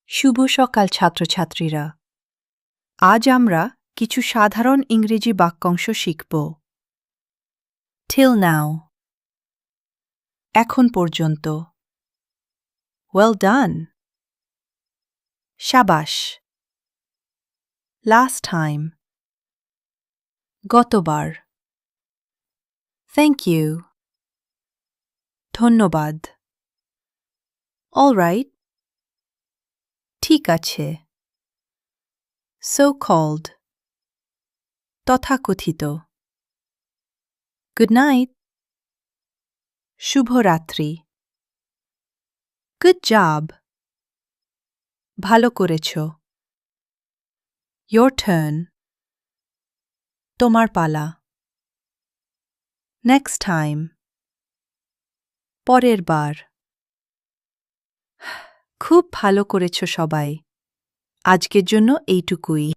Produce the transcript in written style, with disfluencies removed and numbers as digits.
শুভ সকাল ছাত্রছাত্রীরা। আজ আমরা কিছু সাধারণ ইংরেজি বাক্যাংশ শিখব। Till now, এখন পর্যন্ত। Well done, শাবাশ। Last time, গতবার। Thank you, ধন্যবাদ। All right, ঠিক আছে। So called, তথাকথিত। Good night, শুভরাত্রি। Good job, ভালো করেছ। Your turn, তোমার পালা। Next time, পরের বার। খুব ভালো করেছ সবাই। আজকের জন্য এইটুকুই।